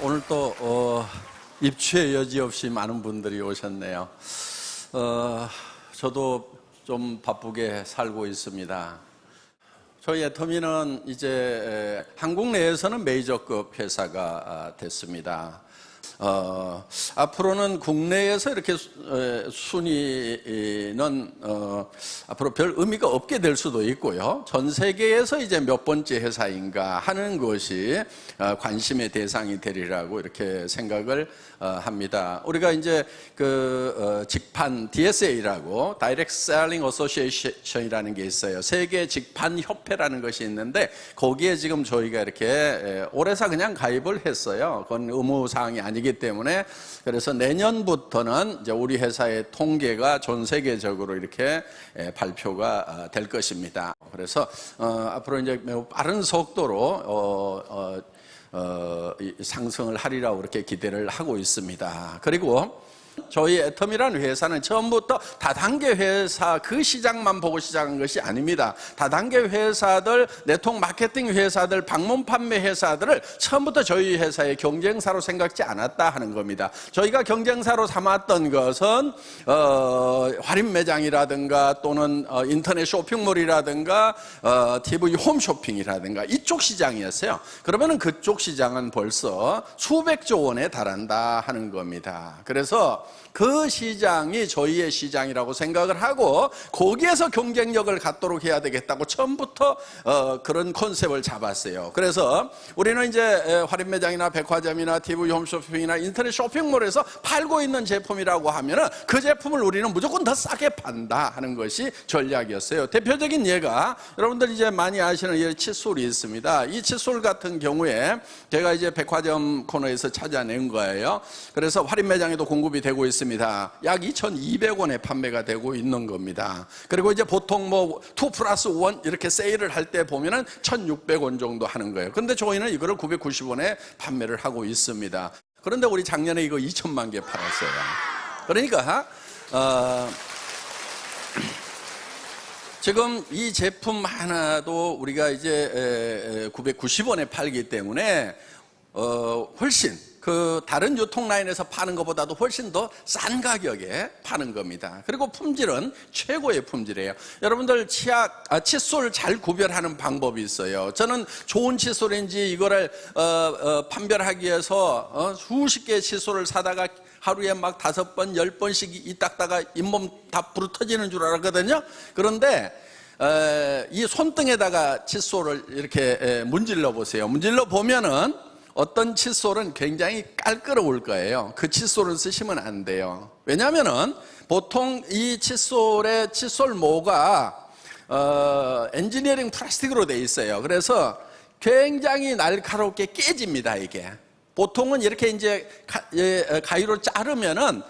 오늘 또 입추의 여지없이 많은 분들이 오셨네요. 저도 좀 바쁘게 살고 있습니다. 저희 애터미는 이제 한국 내에서는 메이저급 회사가 됐습니다. 앞으로는 국내에서 이렇게 순위는 앞으로 별 의미가 없게 될 수도 있고요. 전 세계에서 이제 몇 번째 회사인가 하는 것이 관심의 대상이 되리라고 이렇게 생각을 합니다. 우리가 이제 그 직판 DSA라고 Direct Selling Association이라는 게 있어요. 세계 직판 협회라는 것이 있는데 거기에 지금 저희가 이렇게 올해서 그냥 가입을 했어요. 그건 의무 사항이 아니기 때문에. 그래서 내년부터는 이제 우리 회사의 통계가 전 세계적으로 이렇게 발표가 될 것입니다. 그래서 앞으로 이제 매우 빠른 속도로 상승을 하리라고 그렇게 기대를 하고 있습니다. 그리고 저희 애터미라는 회사는 처음부터 다단계 회사 그 시장만 보고 시작한 것이 아닙니다. 다단계 회사들, 네트워크 마케팅 회사들, 방문 판매 회사들을 처음부터 저희 회사의 경쟁사로 생각지 않았다 하는 겁니다. 저희가 경쟁사로 삼았던 것은 할인 매장이라든가 또는 인터넷 쇼핑몰이라든가 TV 홈쇼핑이라든가 이쪽 시장이었어요. 그러면 그쪽 시장은 벌써 수백조 원에 달한다 하는 겁니다. 그래서 그 시장이 저희의 시장이라고 생각을 하고 거기에서 경쟁력을 갖도록 해야 되겠다고 처음부터 그런 컨셉을 잡았어요. 그래서 우리는 이제 할인 매장이나 백화점이나 TV 홈쇼핑이나 인터넷 쇼핑몰에서 팔고 있는 제품이라고 하면은 그 제품을 우리는 무조건 더 싸게 판다 하는 것이 전략이었어요. 대표적인 예가 여러분들 이제 많이 아시는 이 칫솔이 있습니다. 이 칫솔 같은 경우에 제가 이제 백화점 코너에서 찾아낸 거예요. 그래서 할인 매장에도 공급이 되고 있습니다. 약 2,200원에 판매가 되고 있는 겁니다. 그리고 이제 보통 뭐 2+1 이렇게 세일을 할 때 보면은 1,600원 정도 하는 거예요. 그런데 저희는 이거를 990원에 판매를 하고 있습니다. 그런데 우리 작년에 이거 2천만 개 팔았어요. 그러니까 지금 이 제품 하나도 우리가 이제 990원에 팔기 때문에 훨씬 그 다른 유통 라인에서 파는 것보다도 훨씬 더 싼 가격에 파는 겁니다. 그리고 품질은 최고의 품질이에요. 여러분들 칫솔 잘 구별하는 방법이 있어요. 저는 좋은 칫솔인지 이거를 판별하기 위해서 수십 개의 칫솔을 사다가 하루에 막 5번, 10번씩 이 닦다가 잇몸 다 부러터지는 줄 알았거든요. 그런데 이 손등에다가 칫솔을 이렇게 문질러 보세요. 문질러 보면은 어떤 칫솔은 굉장히 깔끔할 거예요. 그 칫솔을 쓰시면 안 돼요. 왜냐하면은 보통 이 칫솔의 칫솔모가 엔지니어링 플라스틱으로 되어 있어요. 그래서 굉장히 날카롭게 깨집니다. 이게 보통은 이렇게 이제 가위로 자르면은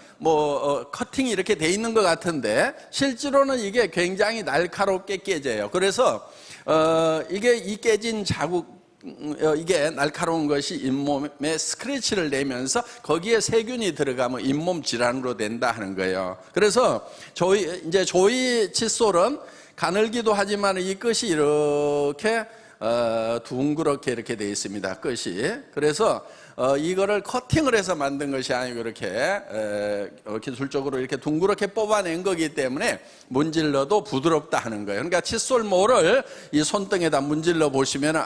커팅이 이렇게 돼 있는 것 같은데 실제로는 이게 굉장히 날카롭게 깨져요. 그래서 이게 이 깨진 자국 이게 날카로운 것이 잇몸에 스크래치를 내면서 거기에 세균이 들어가면 잇몸 질환으로 된다 하는 거예요. 그래서 저희 칫솔은 가늘기도 하지만 이 끝이 이렇게 둥그렇게 이렇게 되어 있습니다. 끝이. 그래서 이거를 커팅을 해서 만든 것이 아니고 이렇게 기술적으로 이렇게 둥그렇게 뽑아낸 거기 때문에 문질러도 부드럽다 하는 거예요. 그러니까 칫솔모를 이 손등에다 문질러 보시면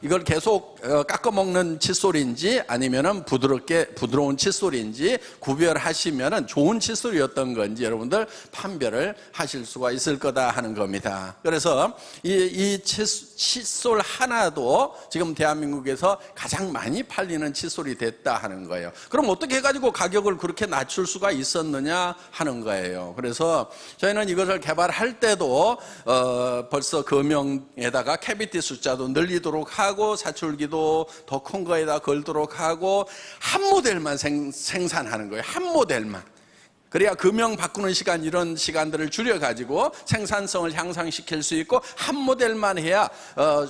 이걸 계속 깎아먹는 칫솔인지 아니면은 부드러운 칫솔인지 구별하시면은 좋은 칫솔이었던 건지 여러분들 판별을 하실 수가 있을 거다 하는 겁니다. 그래서 이 칫솔 하나도 지금 대한민국에서 가장 많이 팔리는 칫솔이 됐다 하는 거예요. 그럼 어떻게 해가지고 가격을 그렇게 낮출 수가 있었느냐 하는 거예요. 그래서 저희는 이것을 개발할 때도 벌써 금형에다가 캐비티 숫자도 늘리도록 하고 사출기도 더 큰 거에다 걸도록 하고 한 모델만 생산하는 거예요. 한 모델만. 그래야 금형 바꾸는 시간, 이런 시간들을 줄여가지고 생산성을 향상시킬 수 있고, 한 모델만 해야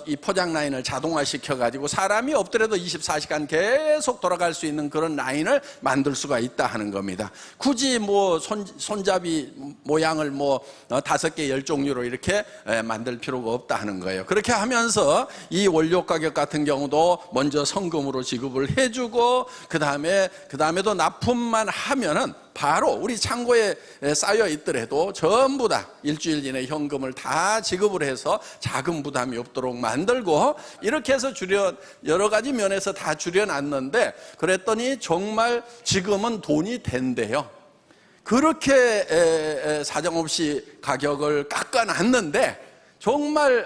이 포장 라인을 자동화시켜가지고 사람이 없더라도 24시간 계속 돌아갈 수 있는 그런 라인을 만들 수가 있다 하는 겁니다. 굳이 뭐 손잡이 모양을 뭐 5개 10종류로 이렇게 만들 필요가 없다 하는 거예요. 그렇게 하면서 이 원료 가격 같은 경우도 먼저 성금으로 지급을 해주고, 그 다음에도 납품만 하면은 바로 우리 창고에 쌓여 있더라도 전부 다 일주일 이내 현금을 다 지급을 해서 자금 부담이 없도록 만들고, 이렇게 해서 여러 가지 면에서 다 줄여놨는데, 그랬더니 정말 지금은 돈이 된대요. 그렇게 사정없이 가격을 깎아놨는데 정말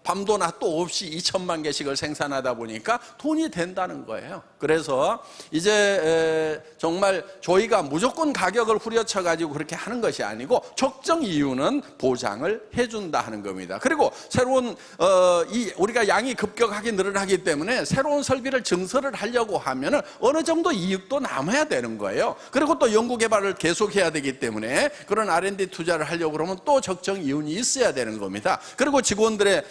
밤도 낮도 없이 2천만 개씩을 생산하다 보니까 돈이 된다는 거예요. 그래서 이제 정말 저희가 무조건 가격을 후려쳐 가지고 그렇게 하는 것이 아니고, 적정 이유는 보장을 해준다 하는 겁니다. 그리고 새로운 우리가 양이 급격하게 늘어나기 때문에 새로운 설비를 증설을 하려고 하면은 어느 정도 이익도 남아야 되는 거예요. 그리고 또 연구개발을 계속해야 되기 때문에 그런 R&D 투자를 하려고 그러면 또 적정 이윤이 있어야 되는 겁니다. 그리고 직원들의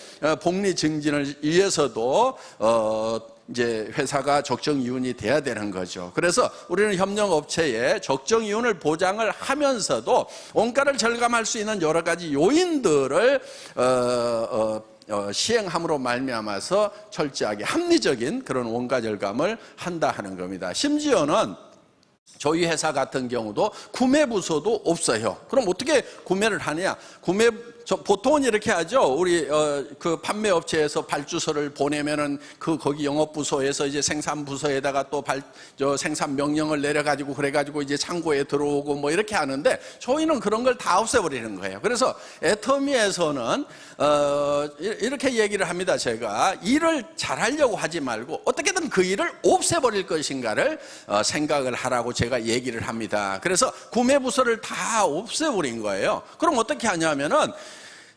복리 증진을 위해서도 이제 회사가 적정 이윤이 돼야 되는 거죠. 그래서 우리는 협력업체에 적정 이윤을 보장을 하면서도 원가를 절감할 수 있는 여러 가지 요인들을 시행함으로 말미암아서 철저하게 합리적인 그런 원가 절감을 한다 하는 겁니다. 심지어는 저희 회사 같은 경우도 구매 부서도 없어요. 그럼 어떻게 구매를 하냐? 보통은 이렇게 하죠. 우리 그 판매 업체에서 발주서를 보내면은 거기 영업 부서에서 이제 생산 부서에다가 또 생산 명령을 내려가지고 그래가지고 이제 창고에 들어오고 뭐 이렇게 하는데, 저희는 그런 걸 다 없애버리는 거예요. 그래서 애터미에서는 이렇게 얘기를 합니다. 제가 일을 잘하려고 하지 말고 어떻게든 그 일을 없애버릴 것인가를 생각을 하라고 제가 얘기를 합니다. 그래서 구매 부서를 다 없애버린 거예요. 그럼 어떻게 하냐면은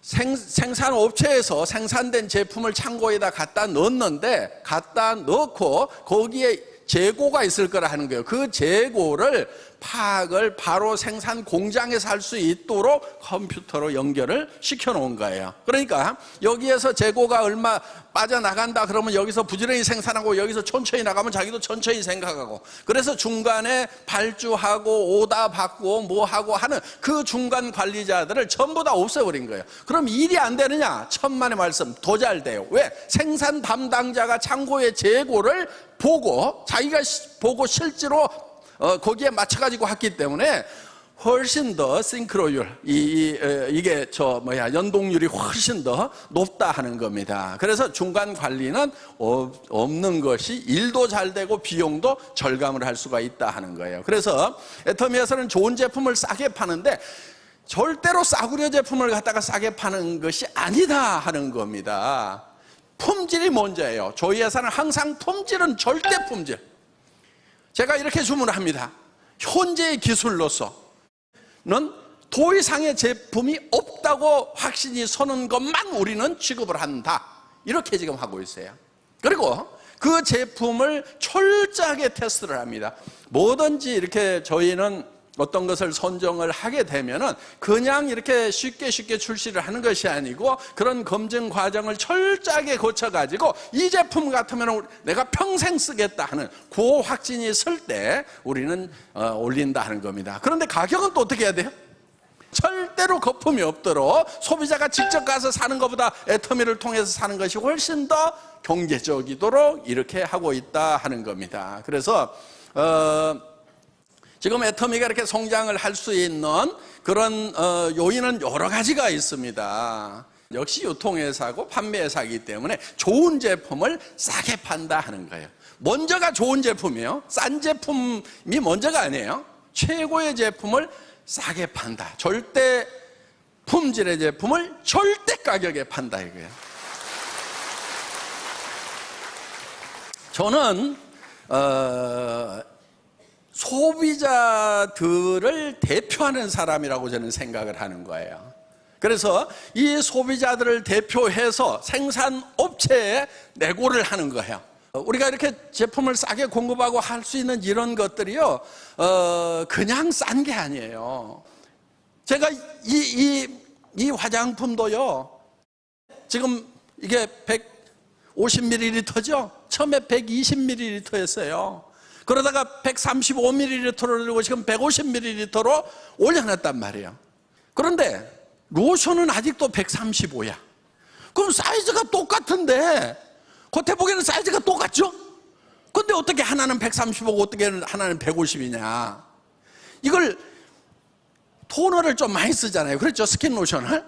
생산업체에서 생산된 제품을 창고에다 갖다 넣었는데, 갖다 넣고 거기에 재고가 있을 거라 하는 거예요. 그 재고를 파악을 바로 생산 공장에서 할 수 있도록 컴퓨터로 연결을 시켜 놓은 거예요. 그러니까 여기에서 재고가 얼마 빠져나간다 그러면 여기서 부지런히 생산하고, 여기서 천천히 나가면 자기도 천천히 생각하고, 그래서 중간에 발주하고 오다 받고 뭐 하고 하는 그 중간 관리자들을 전부 다 없애버린 거예요. 그럼 일이 안 되느냐? 천만의 말씀, 더 잘 돼요. 왜? 생산 담당자가 창고의 재고를 보고, 자기가 보고 실제로 거기에 맞춰가지고 했기 때문에 훨씬 더 싱크로율, 이게 연동률이 훨씬 더 높다 하는 겁니다. 그래서 중간 관리는 없는 것이 일도 잘 되고 비용도 절감을 할 수가 있다 하는 거예요. 그래서 애터미에서는 좋은 제품을 싸게 파는데 절대로 싸구려 제품을 갖다가 싸게 파는 것이 아니다 하는 겁니다. 품질이 먼저예요. 저희 회사는 항상 품질은 절대 품질. 제가 이렇게 주문을 합니다. 현재의 기술로서는 더 이상의 제품이 없다고 확신이 서는 것만 우리는 취급을 한다. 이렇게 지금 하고 있어요. 그리고 그 제품을 철저하게 테스트를 합니다. 뭐든지 이렇게 저희는 어떤 것을 선정을 하게 되면은 그냥 이렇게 쉽게 출시를 하는 것이 아니고, 그런 검증 과정을 철저하게 거쳐가지고 이 제품 같으면 내가 평생 쓰겠다 하는 그 확신이 설 때 우리는 올린다 하는 겁니다. 그런데 가격은 또 어떻게 해야 돼요? 절대로 거품이 없도록 소비자가 직접 가서 사는 것보다 애터미를 통해서 사는 것이 훨씬 더 경제적이도록 이렇게 하고 있다 하는 겁니다. 그래서 지금 애터미가 이렇게 성장을 할 수 있는 그런 요인은 여러 가지가 있습니다. 역시 유통회사고 판매회사이기 때문에 좋은 제품을 싸게 판다 하는 거예요. 먼저가 좋은 제품이에요. 싼 제품이 먼저가 아니에요. 최고의 제품을 싸게 판다. 절대 품질의 제품을 절대 가격에 판다 이거예요. 저는 소비자들을 대표하는 사람이라고 저는 생각을 하는 거예요. 그래서 이 소비자들을 대표해서 생산업체에 내고를 하는 거예요. 우리가 이렇게 제품을 싸게 공급하고 할 수 있는 이런 것들이요, 그냥 싼 게 아니에요. 제가 이 화장품도요, 지금 이게 150ml죠? 처음에 120ml였어요. 그러다가 135ml로 들고 지금 150ml로 올려놨단 말이에요. 그런데 로션은 아직도 135야. 그럼 사이즈가 똑같은데, 겉에 보기에는 사이즈가 똑같죠? 근데 어떻게 하나는 135고 어떻게 하나는 150이냐. 이걸 토너를 좀 많이 쓰잖아요. 그렇죠? 스킨 로션을.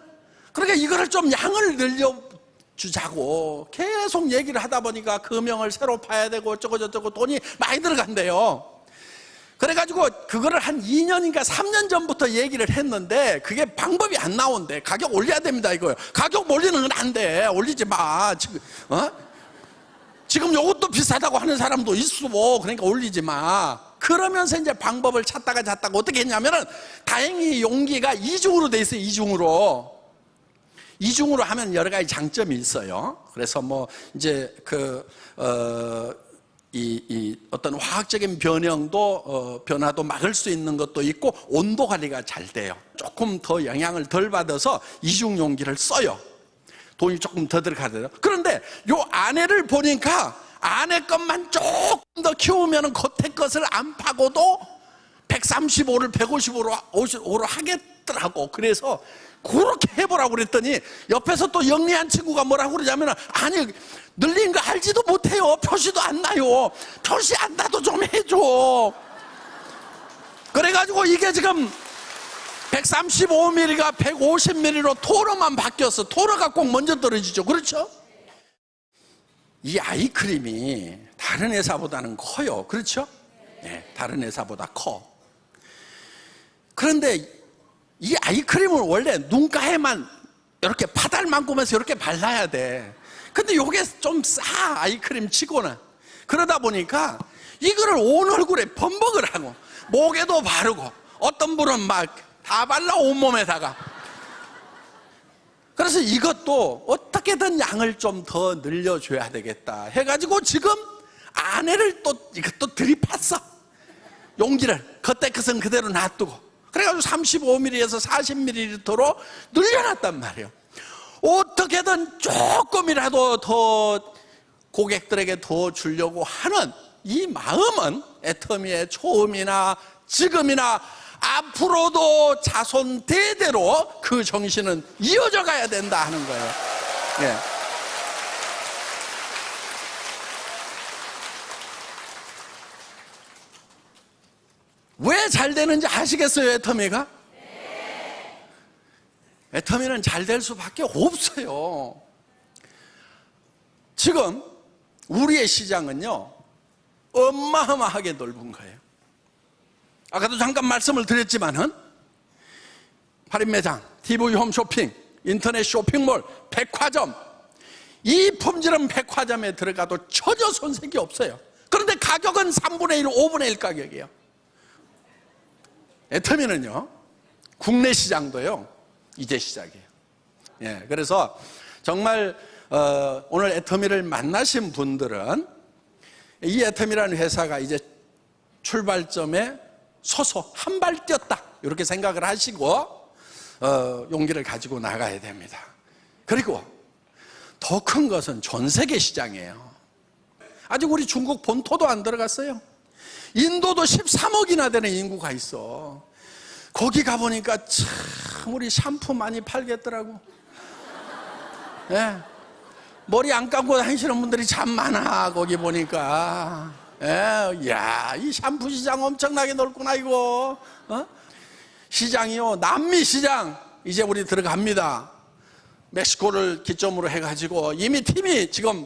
그러니까 이거를 좀 양을 늘려주자고 계속 얘기를 하다 보니까 금형을 새로 파야 되고 어쩌고저쩌고 돈이 많이 들어간대요. 그래가지고 그거를 한 2년인가 3년 전부터 얘기를 했는데 그게 방법이 안 나온대. 가격 올려야 됩니다 이거요. 가격 올리는 건 안 돼. 올리지 마. 지금 이것도 비싸다고 하는 사람도 있어. 그러니까 올리지 마. 그러면서 이제 방법을 찾다가 어떻게 했냐면은 다행히 용기가 이중으로 돼 있어요. 이중으로 하면 여러 가지 장점이 있어요. 그래서 뭐 이제 어떤 화학적인 변화도 막을 수 있는 것도 있고 온도 관리가 잘 돼요. 조금 더 영향을 덜 받아서 이중 용기를 써요. 돈이 조금 더 들어가요. 그런데 요 안에를 보니까 안에 것만 조금 더 키우면 겉에 것을 안 파고도 135를 155로 하겠더라고. 그래서 그렇게 해보라고 그랬더니 옆에서 또 영리한 친구가 뭐라고 그러냐면, 아니 늘린 거 알지도 못해요. 표시도 안 나요. 표시 안 나도 좀 해줘. 그래가지고 이게 지금 135ml가 150ml로 토너만 바뀌었어. 토너가 꼭 먼저 떨어지죠. 그렇죠? 이 아이크림이 다른 회사보다는 커요. 그렇죠? 네, 다른 회사보다 커. 그런데 이 아이크림을 원래 눈가에만 이렇게 파달만큼에서 이렇게 발라야 돼. 근데 이게 좀 싸, 아이크림 치고는. 그러다 보니까 이거를 온 얼굴에 범벅을 하고 목에도 바르고 어떤 분은 막 다 발라 온몸에다가. 그래서 이것도 어떻게든 양을 좀 더 늘려줘야 되겠다 해가지고 지금 안에를 이것도 들이팠어. 용기를 겉에 것은 그대로 놔두고 그래가지고 35ml에서 40ml로 늘려놨단 말이에요. 어떻게든 조금이라도 더 고객들에게 더 주려고 하는 이 마음은 애터미의 처음이나 지금이나 앞으로도 자손 대대로 그 정신은 이어져 가야 된다 하는 거예요. 예. 왜 잘 되는지 아시겠어요, 애터미가? 애터미는 잘 될 수밖에 없어요. 지금 우리의 시장은요, 어마어마하게 넓은 거예요. 아까도 잠깐 말씀을 드렸지만은 할인매장, TV 홈쇼핑, 인터넷 쇼핑몰, 백화점, 이 품질은 백화점에 들어가도 전혀 손색이 없어요. 그런데 가격은 3분의 1, 5분의 1 가격이에요. 애터미는요, 국내 시장도요, 이제 시작이에요. 예, 그래서 정말 오늘 애터미를 만나신 분들은 이 애터미라는 회사가 이제 출발점에 서서 한 발 뛰었다 이렇게 생각을 하시고 용기를 가지고 나가야 됩니다. 그리고 더 큰 것은 전 세계 시장이에요. 아직 우리 중국 본토도 안 들어갔어요. 인도도 13억이나 되는 인구가 있어. 거기 가보니까 참 우리 샴푸 많이 팔겠더라고. 예. 머리 안 감고 다니시는 분들이 참 많아. 거기 보니까. 예. 야, 이 샴푸 시장 엄청나게 넓구나 이거. 시장이요, 남미 시장 이제 우리 들어갑니다. 멕시코를 기점으로 해가지고 이미 팀이 지금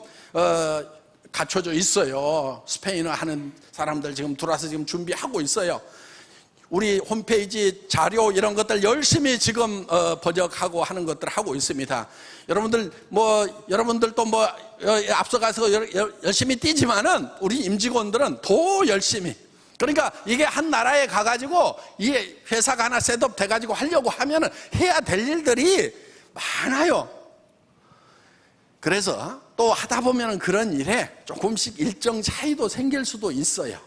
갖춰져 있어요. 스페인어 하는 사람들 지금 들어와서 지금 준비하고 있어요. 우리 홈페이지 자료 이런 것들 열심히 지금 번역하고 하는 것들 하고 있습니다. 여러분들도 앞서가서 열심히 뛰지만은 우리 임직원들은 더 열심히. 그러니까 이게 한 나라에 가가지고 이게 회사가 하나 셋업 돼가지고 하려고 하면은 해야 될 일들이 많아요. 그래서 또 하다 보면 그런 일에 조금씩 일정 차이도 생길 수도 있어요.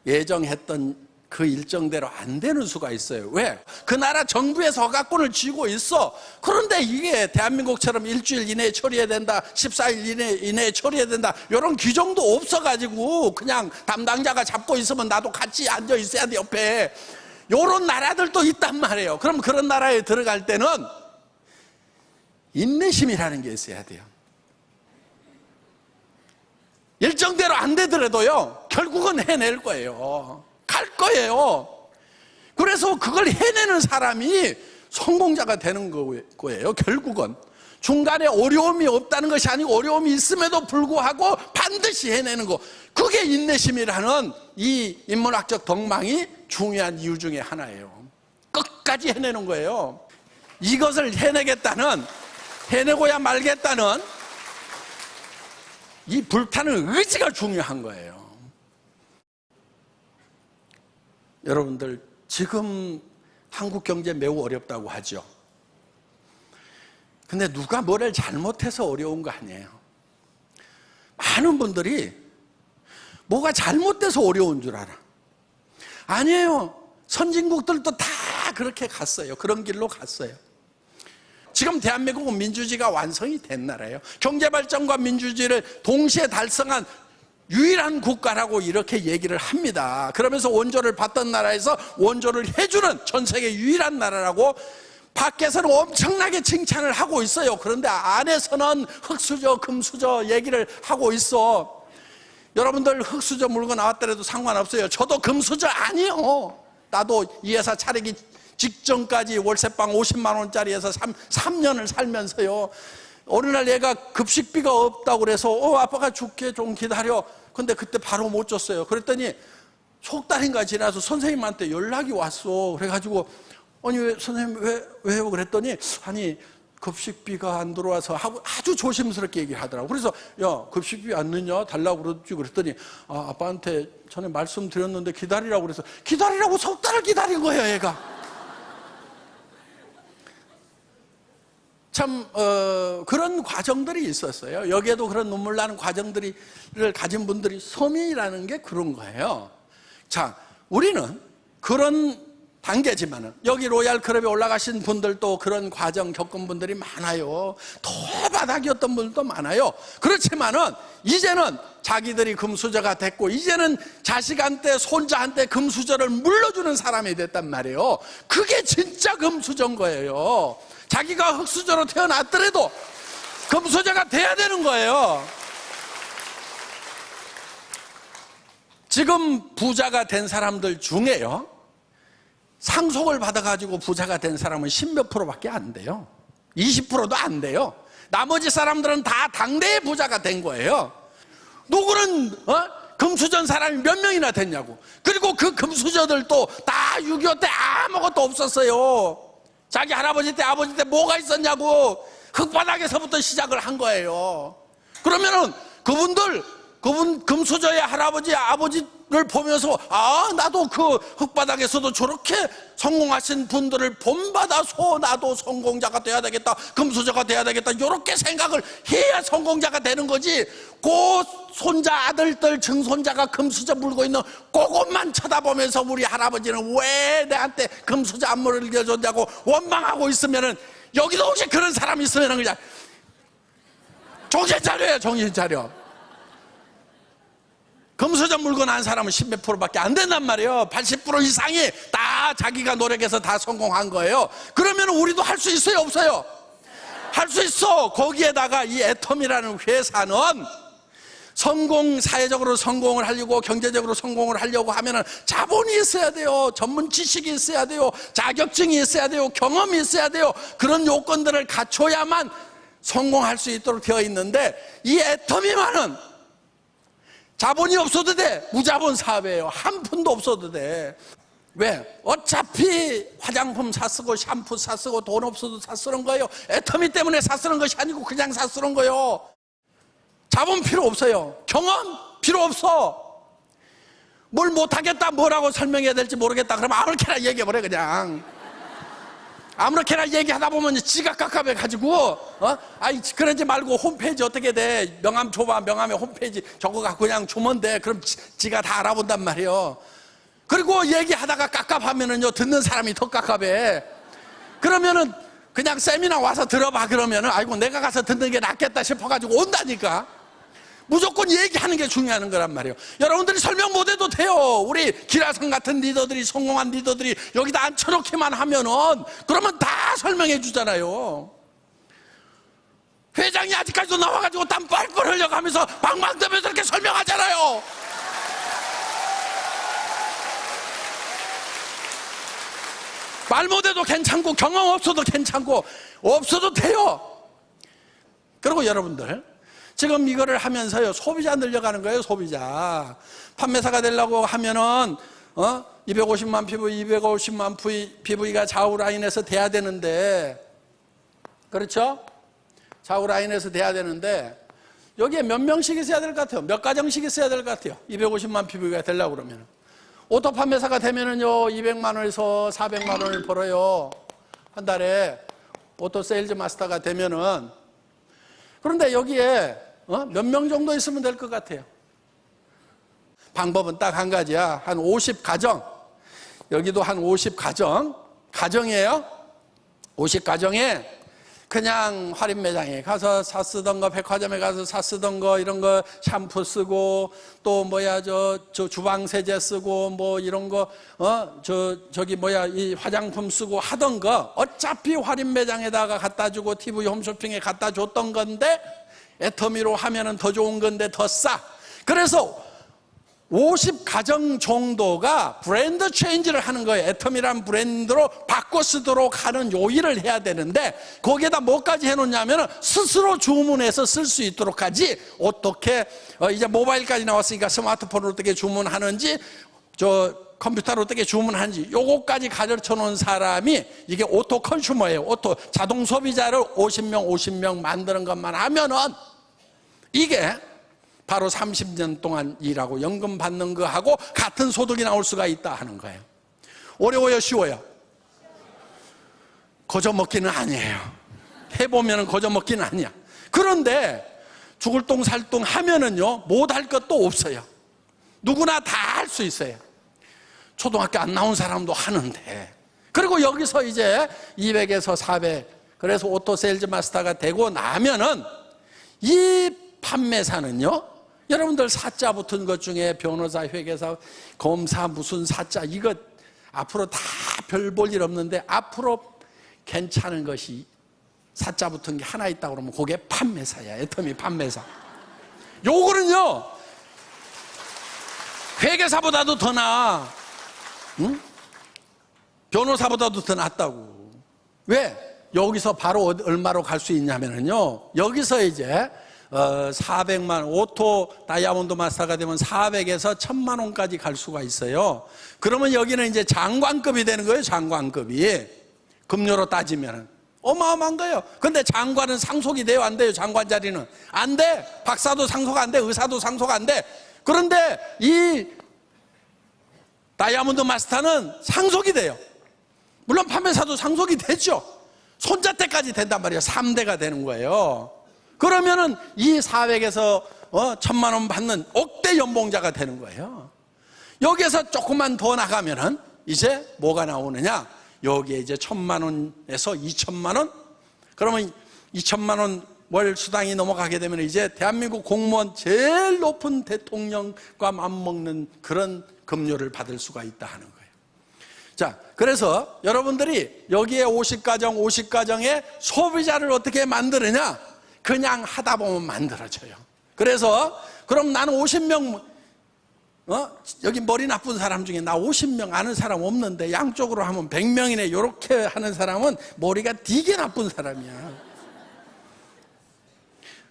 예정했던 그 일정대로 안 되는 수가 있어요. 왜? 그 나라 정부에서 허가권을 쥐고 있어. 그런데 이게 대한민국처럼 일주일 이내에 처리해야 된다, 14일 이내에 처리해야 된다, 이런 규정도 없어가지고 그냥 담당자가 잡고 있으면 나도 같이 앉아 있어야 돼, 옆에. 이런 나라들도 있단 말이에요. 그럼 그런 나라에 들어갈 때는 인내심이라는 게 있어야 돼요. 일정대로 안 되더라도요, 결국은 해낼 거예요. 갈 거예요. 그래서 그걸 해내는 사람이 성공자가 되는 거예요. 결국은 중간에 어려움이 없다는 것이 아니고 어려움이 있음에도 불구하고 반드시 해내는 거, 그게 인내심이라는 이 인문학적 덕망이 중요한 이유 중에 하나예요. 끝까지 해내는 거예요. 이것을 해내고야 말겠다는 이 불타는 의지가 중요한 거예요. 여러분들, 지금 한국 경제 매우 어렵다고 하죠. 근데 누가 뭐를 잘못해서 어려운 거 아니에요. 많은 분들이 뭐가 잘못돼서 어려운 줄 알아. 아니에요. 선진국들도 다 그렇게 갔어요. 그런 길로 갔어요. 지금 대한민국은 민주주의가 완성이 된 나라예요. 경제발전과 민주주의를 동시에 달성한 유일한 국가라고 이렇게 얘기를 합니다. 그러면서 원조를 받던 나라에서 원조를 해주는 전 세계 유일한 나라라고 밖에서는 엄청나게 칭찬을 하고 있어요. 그런데 안에서는 흙수저, 금수저 얘기를 하고 있어. 여러분들 흙수저 물고 나왔더라도 상관없어요. 저도 금수저 아니에요. 나도 이 회사 차리기 직전까지 월세방 50만 원짜리에서 3년을 살면서요, 어느 날 얘가 급식비가 없다고 그래서 아빠가 줄게, 좀 기다려. 근데 그때 바로 못 줬어요. 그랬더니 석 달인가 지나서 선생님한테 연락이 왔어. 그래가지고 아니 왜 선생님 왜요? 그랬더니 아니 급식비가 안 들어와서 하고 아주 조심스럽게 얘기를 하더라고. 그래서 야, 급식비 안 넣냐? 달라고 그러지. 그랬더니 아빠한테 전에 말씀드렸는데 기다리라고 그래서 기다리라고 석 달을 기다린 거예요, 얘가. 참 그런 과정들이 있었어요. 여기에도 그런 눈물 나는 과정들을 가진 분들이, 서민이라는 게 그런 거예요. 자, 우리는 그런 단계지만은 여기 로얄 클럽에 올라가신 분들도 그런 과정 겪은 분들이 많아요. 더 바닥이었던 분들도 많아요. 그렇지만은 이제는 자기들이 금수저가 됐고, 이제는 자식한테 손자한테 금수저를 물려주는 사람이 됐단 말이에요. 그게 진짜 금수저인 거예요. 자기가 흙수저로 태어났더라도 금수저가 돼야 되는 거예요. 지금 부자가 된 사람들 중에요, 상속을 받아가지고 부자가 된 사람은 10몇 프로밖에 안 돼요. 20%도 안 돼요. 나머지 사람들은 다 당대의 부자가 된 거예요. 누구는 금수저인 사람이 몇 명이나 됐냐고. 그리고 그 금수저들도 다 6.25 때 아무것도 없었어요. 자기 할아버지 때 아버지 때 뭐가 있었냐고. 흙바닥에서부터 시작을 한 거예요. 그러면은 그분 금수저의 할아버지 아버지를 보면서 나도 그 흙바닥에서도 저렇게 성공하신 분들을 본받아서 나도 성공자가 돼야 되겠다, 금수저가 돼야 되겠다, 이렇게 생각을 해야 성공자가 되는 거지. 그 손자 아들들 증손자가 금수저 물고 있는 그것만 쳐다보면서 우리 할아버지는 왜 내한테 금수저 안 물려줬냐고 원망하고 있으면은, 여기도 혹시 그런 사람이 있으면은 그냥 정신 차려요. 정신 차려. 금수저 물고 난 사람은 10몇 프로밖에 안 된단 말이에요. 80% 이상이 다 자기가 노력해서 다 성공한 거예요. 그러면 우리도 할 수 있어요, 없어요? 할 수 있어. 거기에다가 이 애텀이라는 회사는 사회적으로 성공을 하려고, 경제적으로 성공을 하려고 하면은 자본이 있어야 돼요. 전문 지식이 있어야 돼요. 자격증이 있어야 돼요. 경험이 있어야 돼요. 그런 요건들을 갖춰야만 성공할 수 있도록 되어 있는데, 이 애터미만은 자본이 없어도 돼. 무자본 사업이에요. 한 푼도 없어도 돼. 왜? 어차피 화장품 사쓰고 샴푸 사쓰고 돈 없어도 사쓰는 거예요. 애터미 때문에 사쓰는 것이 아니고 그냥 사쓰는 거예요. 자본 필요 없어요. 경험 필요 없어. 뭘 못하겠다, 뭐라고 설명해야 될지 모르겠다 그러면 아무렇게나 얘기해버려 그냥. 아무렇게나 얘기하다 보면 지가 깝깝해가지고, 아이, 그러지 말고 홈페이지 어떻게 돼? 명함 줘봐. 명함에 홈페이지 저거 갖고 그냥 주면 돼. 그럼 지가 다 알아본단 말이에요. 그리고 얘기하다가 깝깝하면은요, 듣는 사람이 더 깝깝해. 그러면은 그냥 세미나 와서 들어봐. 그러면은, 아이고, 내가 가서 듣는 게 낫겠다 싶어가지고 온다니까. 무조건 얘기하는 게 중요한 거란 말이에요. 여러분들이 설명 못해도 돼요. 우리 기라성 같은 리더들이, 성공한 리더들이 여기다 앉혀놓기만 하면은 그러면 다 설명해 주잖아요. 회장이 아직까지도 나와가지고 땀 뻘뻘 흘려가면서 방방떠면서 이렇게 설명하잖아요. 말 못해도 괜찮고 경험 없어도 괜찮고 없어도 돼요. 그리고 여러분들 지금 이거를 하면서요, 소비자 늘려가는 거예요. 소비자 판매사가 되려고 하면은 250만 PV, 250만 PV가 좌우 라인에서 돼야 되는데, 그렇죠? 좌우 라인에서 돼야 되는데 여기에 몇 명씩 있어야 될 것 같아요? 몇 가정씩 있어야 될 것 같아요? 250만 PV가 되려고 그러면 오토 판매사가 되면은요 200만 원에서 400만 원을 벌어요, 한 달에. 오토 세일즈 마스터가 되면은. 그런데 여기에 몇 명 정도 있으면 될 것 같아요? 방법은 딱 한 가지야. 한 50가정. 여기도 한 50가정. 가정이에요. 50가정에 그냥 할인 매장에 가서 사 쓰던 거, 백화점에 가서 사 쓰던 거, 이런 거 샴푸 쓰고, 또 저 주방 세제 쓰고, 뭐 이런 거, 이 화장품 쓰고 하던 거, 어차피 할인 매장에다가 갖다 주고 TV 홈쇼핑에 갖다 줬던 건데, 애터미로 하면은 더 좋은 건데 더 싸. 그래서 50가정 정도가 브랜드 체인지를 하는 거예요. 애터미란 브랜드로 바꿔 쓰도록 하는 요일을 해야 되는데, 거기에다 뭐까지 해놓냐면은 스스로 주문해서 쓸 수 있도록 하지. 어떻게 이제 모바일까지 나왔으니까 스마트폰으로 어떻게 주문하는지, 컴퓨터로 어떻게 주문하는지 요거까지 가르쳐 놓은 사람이, 이게 오토 컨슈머예요. 오토 자동 소비자를 50명 만드는 것만 하면은 이게 바로 30년 동안 일하고 연금 받는 거하고 같은 소득이 나올 수가 있다 하는 거예요. 어려워요, 쉬워요? 거저먹기는 아니에요. 해보면 거저먹기는 아니야. 그런데 죽을 똥 살 똥 하면은요 못할 것도 없어요. 누구나 다 할 수 있어요. 초등학교 안 나온 사람도 하는데. 그리고 여기서 이제 200에서 400, 그래서 오토 세일즈 마스터가 되고 나면은 이 판매사는요, 여러분들 사자 붙은 것 중에 변호사, 회계사, 검사, 무슨 사자, 이거 앞으로 다 별 볼 일 없는데 앞으로 괜찮은 것이 사자 붙은 게 하나 있다고 그러면 그게 판매사야. 애터미 판매사. 요거는요 회계사보다도 더 나아. 응? 변호사보다도 더 낫다고. 왜? 여기서 바로 얼마로 갈 수 있냐면요, 여기서 이제 400만, 오토 다이아몬드 마스터가 되면 400에서 1000만 원까지 갈 수가 있어요. 그러면 여기는 이제 장관급이 되는 거예요. 장관급이. 급료로 따지면 어마어마한 거예요. 근데 장관은 상속이 돼요, 안 돼요? 장관 자리는 안 돼. 박사도 상속 안 돼. 의사도 상속 안 돼. 그런데 이 다이아몬드 마스터는 상속이 돼요. 물론 판매사도 상속이 되죠. 손자 때까지 된단 말이에요. 3대가 되는 거예요. 그러면은 이 400에서 1000만 원 받는 억대 연봉자가 되는 거예요. 여기에서 조금만 더 나가면은 이제 뭐가 나오느냐? 여기에 이제 1000만 원에서 2000만 원? 그러면 2000만 원 월 수당이 넘어가게 되면 이제 대한민국 공무원 제일 높은 대통령과 맞먹는 그런 급료를 받을 수가 있다 하는 거예요. 자, 그래서 여러분들이 여기에 50가정에 소비자를 어떻게 만드느냐? 그냥 하다 보면 만들어져요. 그래서 그럼 나는 50명, 여기 머리 나쁜 사람 중에 나 50명 아는 사람 없는데 양쪽으로 하면 100명이네, 이렇게 하는 사람은 머리가 되게 나쁜 사람이야.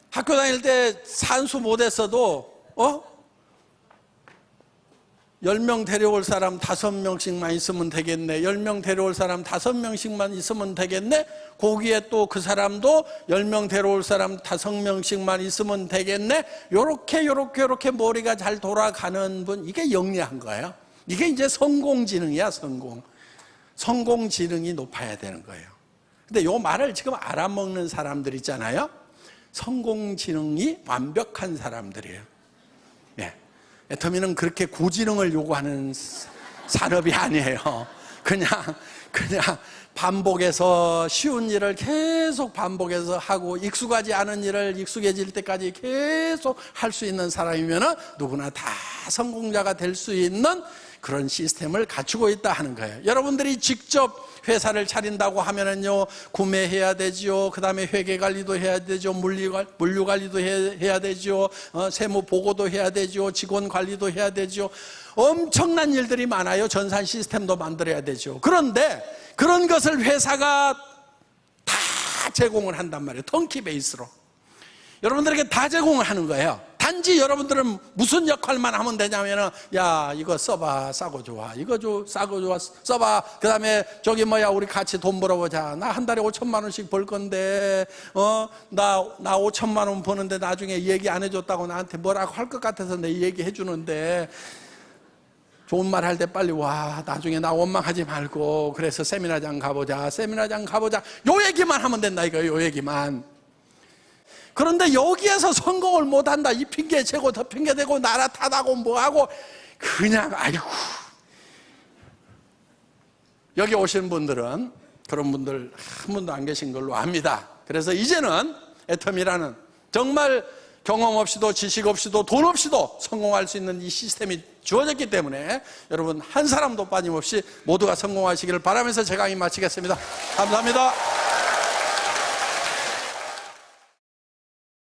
학교 다닐 때 산수 못했어도 10명 데려올 사람 5명씩만 있으면 되겠네, 10명 데려올 사람 5명씩만 있으면 되겠네, 거기에 또 그 사람도 10명 데려올 사람 5명씩만 있으면 되겠네, 요렇게 머리가 잘 돌아가는 분, 이게 영리한 거예요. 이게 이제 성공지능이야. 성공지능이 높아야 되는 거예요. 근데 요 말을 지금 알아먹는 사람들 있잖아요. 성공지능이 완벽한 사람들이에요. 예. 애터미는 그렇게 고지능을 요구하는 산업이 아니에요. 그냥 반복해서 쉬운 일을 계속 반복해서 하고 익숙하지 않은 일을 익숙해질 때까지 계속 할 수 있는 사람이면 누구나 다 성공자가 될 수 있는 그런 시스템을 갖추고 있다 하는 거예요. 여러분들이 직접 회사를 차린다고 하면은요, 구매해야 되죠. 그 다음에 회계 관리도 해야 되죠. 물류 관리도 해야 되죠. 세무 보고도 해야 되죠. 직원 관리도 해야 되죠. 엄청난 일들이 많아요. 전산 시스템도 만들어야 되죠. 그런데 그런 것을 회사가 다 제공을 한단 말이에요. 턴키 베이스로. 여러분들에게 다 제공을 하는 거예요. 단지 여러분들은 무슨 역할만 하면 되냐면은, 야, 이거 써봐, 싸고 좋아. 이거 싸고 좋아, 써봐. 그 다음에 저기 우리 같이 돈 벌어보자. 나 한 달에 5천만 원씩 벌 건데, 나 5천만 원 버는데 나중에 얘기 안 해줬다고 나한테 뭐라고 할 것 같아서 내 얘기 해주는데, 좋은 말 할 때 빨리 와. 나중에 나 원망하지 말고. 그래서 세미나장 가보자. 요 얘기만 하면 된다, 이거예요. 요 얘기만. 그런데 여기에서 성공을 못한다. 이 핑계 재고 더 핑계 대고 나라 탓하고 뭐하고 그냥 아이고. 여기 오신 분들은 그런 분들 한 분도 안 계신 걸로 압니다. 그래서 이제는 애터미라는 정말 경험 없이도 지식 없이도 돈 없이도 성공할 수 있는 이 시스템이 주어졌기 때문에 여러분 한 사람도 빠짐없이 모두가 성공하시기를 바라면서 제 강의 마치겠습니다. 감사합니다.